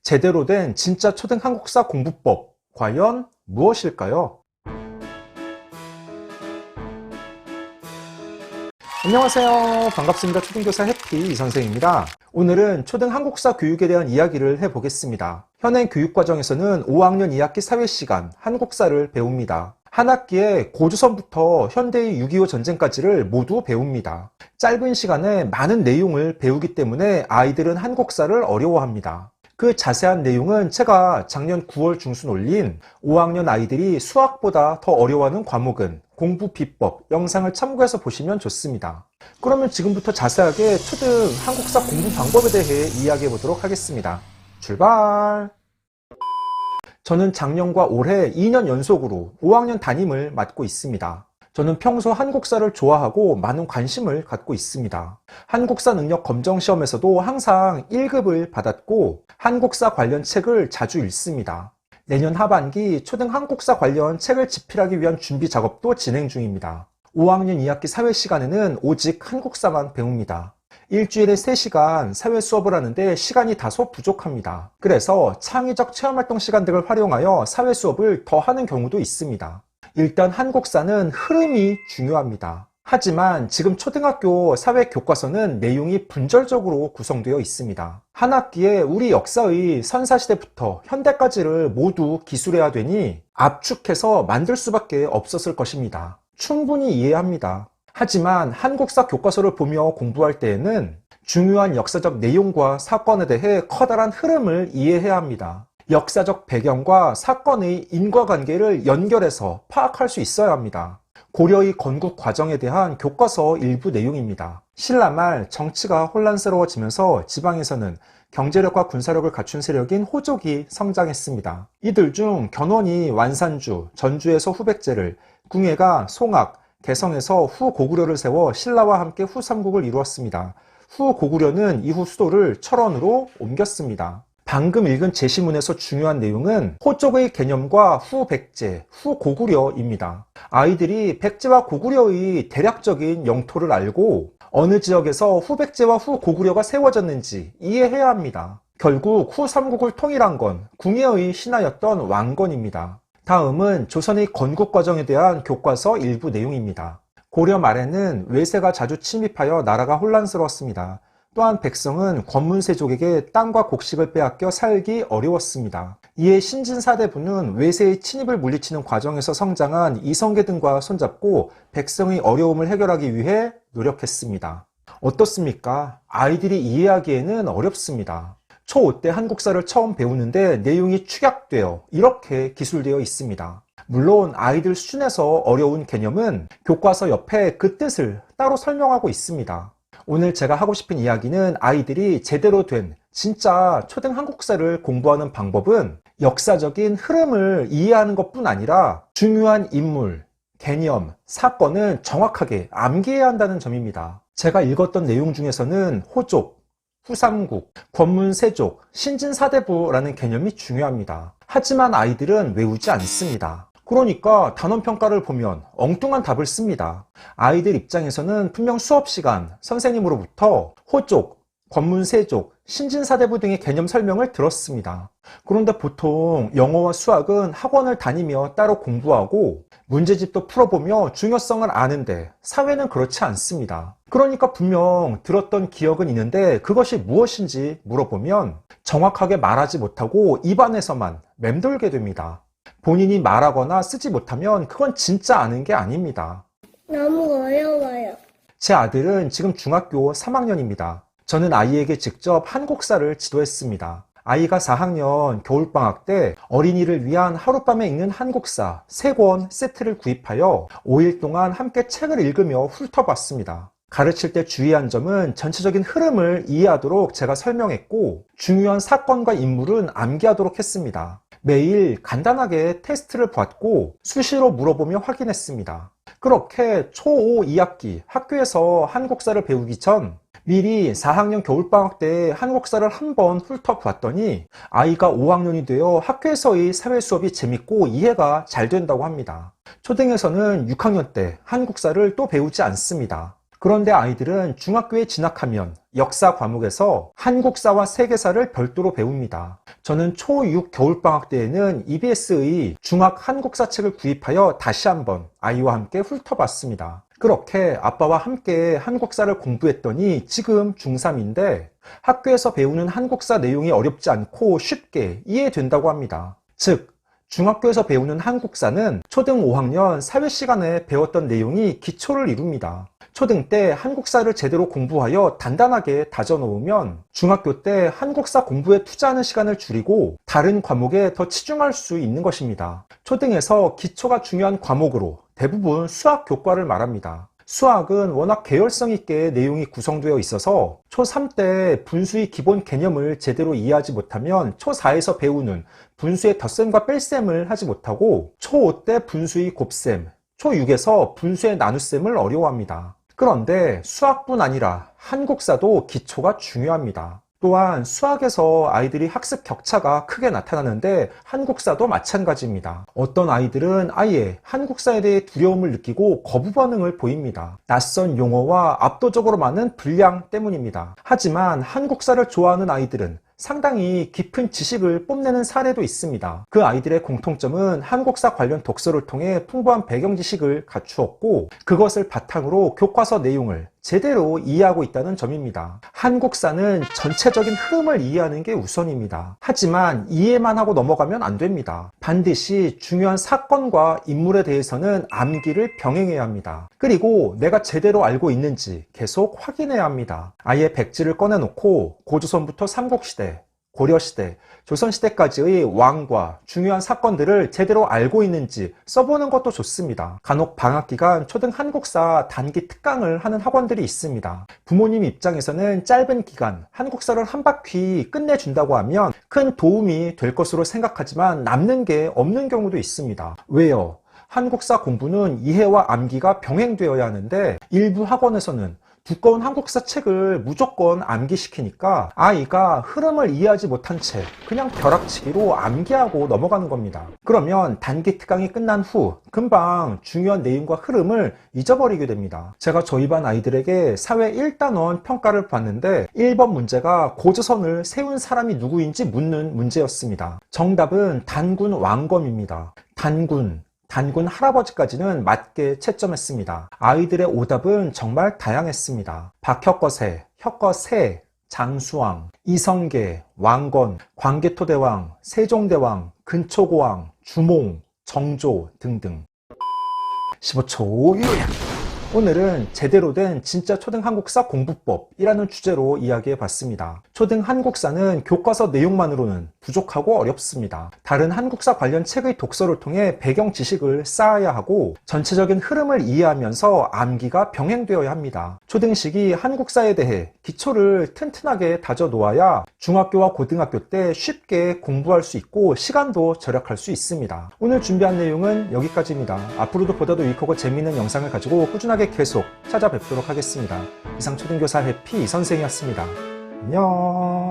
제대로 된 진짜 초등 한국사 공부법, 과연 무엇일까요? 안녕하세요. 반갑습니다. 초등교사 해피 이선생입니다. 오늘은 초등 한국사 교육에 대한 이야기를 해보겠습니다. 현행 교육과정에서는 5학년 2학기 사회시간 한국사를 배웁니다. 한 학기에 고조선부터 현대의 6.25 전쟁까지를 모두 배웁니다. 짧은 시간에 많은 내용을 배우기 때문에 아이들은 한국사를 어려워합니다. 그 자세한 내용은 제가 작년 9월 중순 올린 5학년 아이들이 수학보다 더 어려워하는 과목은 공부 비법 영상을 참고해서 보시면 좋습니다. 그러면 지금부터 자세하게 초등 한국사 공부 방법에 대해 이야기해 보도록 하겠습니다. 출발! 저는 작년과 올해 2년 연속으로 5학년 담임을 맡고 있습니다. 저는 평소 한국사를 좋아하고 많은 관심을 갖고 있습니다. 한국사 능력 검정 시험에서도 항상 1급을 받았고 한국사 관련 책을 자주 읽습니다. 내년 하반기 초등 한국사 관련 책을 집필하기 위한 준비 작업도 진행 중입니다. 5학년 2학기 사회 시간에는 오직 한국사만 배웁니다. 일주일에 3시간 사회 수업을 하는데 시간이 다소 부족합니다. 그래서 창의적 체험활동 시간 등을 활용하여 사회 수업을 더 하는 경우도 있습니다. 일단 한국사는 흐름이 중요합니다. 하지만 지금 초등학교 사회교과서는 내용이 분절적으로 구성되어 있습니다. 한 학기에 우리 역사의 선사시대부터 현대까지를 모두 기술해야 되니 압축해서 만들 수밖에 없었을 것입니다. 충분히 이해합니다. 하지만 한국사 교과서를 보며 공부할 때에는 중요한 역사적 내용과 사건에 대해 커다란 흐름을 이해해야 합니다. 역사적 배경과 사건의 인과관계를 연결해서 파악할 수 있어야 합니다. 고려의 건국 과정에 대한 교과서 일부 내용입니다. 신라말 정치가 혼란스러워지면서 지방에서는 경제력과 군사력을 갖춘 세력인 호족이 성장했습니다. 이들 중 견훤이 완산주, 전주에서 후백제를, 궁예가 송악, 개성에서 후고구려를 세워 신라와 함께 후삼국을 이루었습니다. 후고구려는 이후 수도를 철원으로 옮겼습니다. 방금 읽은 제시문에서 중요한 내용은 호족의 개념과 후백제, 후고구려입니다. 아이들이 백제와 고구려의 대략적인 영토를 알고 어느 지역에서 후백제와 후고구려가 세워졌는지 이해해야 합니다. 결국 후삼국을 통일한 건 궁예의 신하였던 왕건입니다. 다음은 조선의 건국 과정에 대한 교과서 일부 내용입니다. 고려 말에는 외세가 자주 침입하여 나라가 혼란스러웠습니다. 또한 백성은 권문세족에게 땅과 곡식을 빼앗겨 살기 어려웠습니다. 이에 신진사대부는 외세의 침입을 물리치는 과정에서 성장한 이성계 등과 손잡고 백성의 어려움을 해결하기 위해 노력했습니다. 어떻습니까? 아이들이 이해하기에는 어렵습니다. 초5 때 한국사를 처음 배우는데 내용이 축약되어 이렇게 기술되어 있습니다. 물론 아이들 수준에서 어려운 개념은 교과서 옆에 그 뜻을 따로 설명하고 있습니다. 오늘 제가 하고 싶은 이야기는 아이들이 제대로 된 진짜 초등 한국사를 공부하는 방법은 역사적인 흐름을 이해하는 것뿐 아니라 중요한 인물, 개념, 사건은 정확하게 암기해야 한다는 점입니다. 제가 읽었던 내용 중에서는 호족, 후삼국, 권문세족, 신진사대부라는 개념이 중요합니다. 하지만 아이들은 외우지 않습니다. 그러니까 단원평가를 보면 엉뚱한 답을 씁니다. 아이들 입장에서는 분명 수업시간 선생님으로부터 호족, 권문세족, 신진사대부 등의 개념 설명을 들었습니다. 그런데 보통 영어와 수학은 학원을 다니며 따로 공부하고 문제집도 풀어보며 중요성을 아는데 사회는 그렇지 않습니다. 그러니까 분명 들었던 기억은 있는데 그것이 무엇인지 물어보면 정확하게 말하지 못하고 입안에서만 맴돌게 됩니다. 본인이 말하거나 쓰지 못하면 그건 진짜 아는 게 아닙니다. 너무 어려워요. 제 아들은 지금 중학교 3학년입니다. 저는 아이에게 직접 한국사를 지도했습니다. 아이가 4학년 겨울방학 때 어린이를 위한 하룻밤에 읽는 한국사 3권 세트를 구입하여 5일 동안 함께 책을 읽으며 훑어봤습니다. 가르칠 때 주의한 점은 전체적인 흐름을 이해하도록 제가 설명했고 중요한 사건과 인물은 암기하도록 했습니다. 매일 간단하게 테스트를 받고 수시로 물어보며 확인했습니다. 그렇게 초5 2학기 학교에서 한국사를 배우기 전 미리 4학년 겨울방학 때 한국사를 한번 훑어봤더니 아이가 5학년이 되어 학교에서의 사회 수업이 재밌고 이해가 잘 된다고 합니다. 초등에서는 6학년 때 한국사를 또 배우지 않습니다. 그런데 아이들은 중학교에 진학하면 역사 과목에서 한국사와 세계사를 별도로 배웁니다. 저는 초6 겨울방학 때에는 EBS의 중학 한국사 책을 구입하여 다시 한번 아이와 함께 훑어봤습니다. 그렇게 아빠와 함께 한국사를 공부했더니 지금 중3인데 학교에서 배우는 한국사 내용이 어렵지 않고 쉽게 이해된다고 합니다. 즉, 중학교에서 배우는 한국사는 초등 5학년 사회 시간에 배웠던 내용이 기초를 이룹니다. 초등 때 한국사를 제대로 공부하여 단단하게 다져놓으면 중학교 때 한국사 공부에 투자하는 시간을 줄이고 다른 과목에 더 치중할 수 있는 것입니다. 초등에서 기초가 중요한 과목으로 대부분 수학 교과를 말합니다. 수학은 워낙 계열성 있게 내용이 구성되어 있어서 초3 때 분수의 기본 개념을 제대로 이해하지 못하면 초4에서 배우는 분수의 덧셈과 뺄셈을 하지 못하고 초5 때 분수의 곱셈, 초6에서 분수의 나눗셈을 어려워합니다. 그런데 수학뿐 아니라 한국사도 기초가 중요합니다. 또한 수학에서 아이들이 학습 격차가 크게 나타나는데 한국사도 마찬가지입니다. 어떤 아이들은 아예 한국사에 대해 두려움을 느끼고 거부 반응을 보입니다. 낯선 용어와 압도적으로 많은 분량 때문입니다. 하지만 한국사를 좋아하는 아이들은 상당히 깊은 지식을 뽐내는 사례도 있습니다. 그 아이들의 공통점은 한국사 관련 독서를 통해 풍부한 배경 지식을 갖추었고 그것을 바탕으로 교과서 내용을 제대로 이해하고 있다는 점입니다. 한국사는 전체적인 흐름을 이해하는 게 우선입니다. 하지만 이해만 하고 넘어가면 안 됩니다. 반드시 중요한 사건과 인물에 대해서는 암기를 병행해야 합니다. 그리고 내가 제대로 알고 있는지 계속 확인해야 합니다. 아예 백지를 꺼내놓고 고조선부터 삼국시대, 고려시대, 조선시대까지의 왕과 중요한 사건들을 제대로 알고 있는지 써보는 것도 좋습니다. 간혹 방학기간 초등 한국사 단기 특강을 하는 학원들이 있습니다. 부모님 입장에서는 짧은 기간 한국사를 한 바퀴 끝내준다고 하면 큰 도움이 될 것으로 생각하지만 남는 게 없는 경우도 있습니다. 왜요? 한국사 공부는 이해와 암기가 병행되어야 하는데 일부 학원에서는 두꺼운 한국사 책을 무조건 암기시키니까 아이가 흐름을 이해하지 못한 채 그냥 벼락치기로 암기하고 넘어가는 겁니다. 그러면 단기 특강이 끝난 후 금방 중요한 내용과 흐름을 잊어버리게 됩니다. 제가 저희 반 아이들에게 사회 1단원 평가를 봤는데 1번 문제가 고조선을 세운 사람이 누구인지 묻는 문제였습니다. 정답은 단군 왕검입니다. 단군 할아버지까지는 맞게 채점했습니다. 아이들의 오답은 정말 다양했습니다. 박혁거세, 혁거세, 장수왕, 이성계, 왕건, 광개토대왕, 세종대왕, 근초고왕, 주몽, 정조 등등. 15초 요약! 오늘은 제대로 된 진짜 초등 한국사 공부법이라는 주제로 이야기해 봤습니다. 초등 한국사는 교과서 내용만으로는 부족하고 어렵습니다. 다른 한국사 관련 책의 독서를 통해 배경 지식을 쌓아야 하고 전체적인 흐름을 이해하면서 암기가 병행되어야 합니다. 초등식이 한국사에 대해 기초를 튼튼하게 다져 놓아야 중학교와 고등학교 때 쉽게 공부할 수 있고 시간도 절약할 수 있습니다. 오늘 준비한 내용은 여기까지입니다. 앞으로도 보다 더 유익하고 재미있는 영상을 가지고 꾸준하게 계속 찾아뵙도록 하겠습니다. 이상 초등교사 해피 선생이었습니다. 안녕.